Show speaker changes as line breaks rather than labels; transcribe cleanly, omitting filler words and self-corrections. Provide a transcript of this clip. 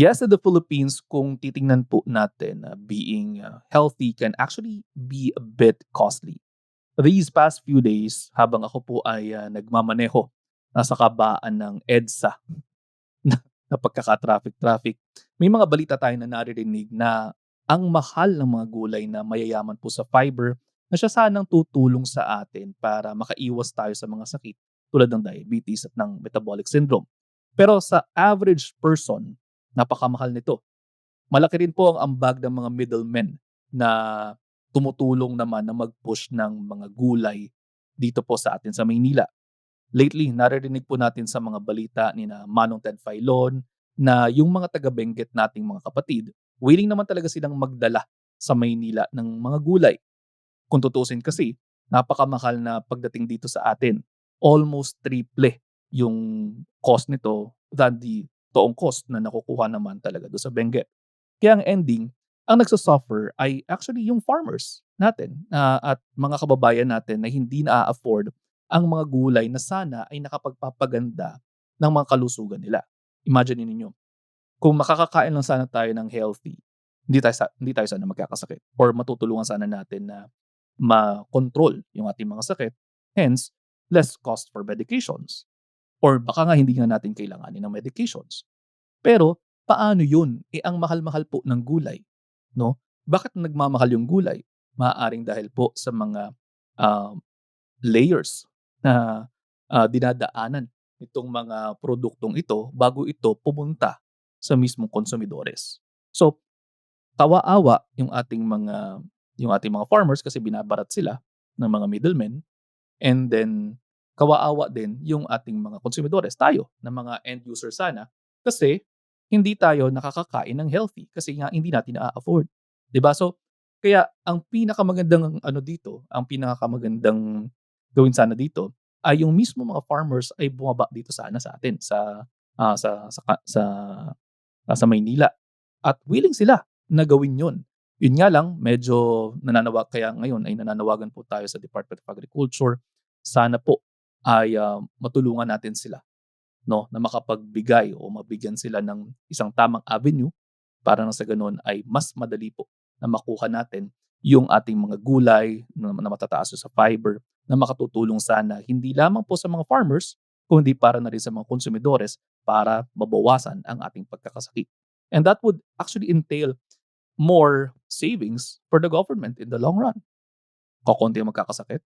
Yes, in the Philippines, kung titingnan po natin na being healthy can actually be a bit costly. These past few days, habang ako po ay nagmamaneho, nasa kabaan ng EDSA na na pagkaka-traffic-traffic, may mga balita tayo na naririnig na ang mahal ng mga gulay na mayayaman po sa fiber na siya sanang tutulong sa atin para makaiwas tayo sa mga sakit tulad ng diabetes at ng metabolic syndrome. Pero sa average person, napakamahal nito. Malaki rin po ang ambag ng mga middlemen na tumutulong naman na mag-push ng mga gulay dito po sa atin sa Maynila. Lately, naririnig po natin sa mga balita ni na Manong Ted Filon na yung mga taga-Benguet nating mga kapatid, willing naman talaga silang magdala sa Maynila ng mga gulay. Kung tutusin kasi, napakamahal na pagdating dito sa atin. Almost triple yung cost nito than the toong cost na nakukuha naman talaga do sa Benguet. Kaya ang ending, ang nagsusuffer ay actually yung farmers natin at mga kababayan natin na hindi na-afford ang mga gulay na sana ay nakapagpapaganda ng mga kalusugan nila. Imagine ninyo, kung makakakain lang sana tayo ng healthy, hindi tayo sana magkakasakit or matutulungan sana natin na ma-control yung ating mga sakit. Hence, less cost for medications. Or baka nga hindi nga natin kailanganin ng medications. Pero paano yun? Ang mahal-mahal po ng gulay, 'no? Bakit nagmamahal yung gulay? Maaaring dahil po sa mga, um, layers na, dinadaanan nitong mga produktong ito bago ito pumunta sa mismong konsumidores. So, kawa-awa yung ating mga farmers kasi binabarat sila ng mga middlemen, and then kawa-awa din yung ating mga konsumidores, tayo na mga end user sana, kasi hindi tayo nakakakain ng healthy kasi nga hindi natin na-a-afford, 'di ba? So, kaya ang pinakamagandang ano dito, ang pinakamagandang gawin sana dito ay yung mismo mga farmers ay bumaba dito sana sa atin sa Maynila at willing sila na gawin 'yun. Yun nga lang medyo kaya ngayon ay nananawagan po tayo sa Department of Agriculture, sana po ay, matulungan natin sila 'no, na makapagbigay o mabigyan sila ng isang tamang avenue para nang sa gano'n ay mas madali po na makuha natin yung ating mga gulay na matataas sa fiber na makatutulong sana hindi lamang po sa mga farmers, kundi para na rin sa mga konsumidores para mabawasan ang ating pagkakasakit. And that would actually entail more savings for the government in the long run. Kokonti ang magkakasakit,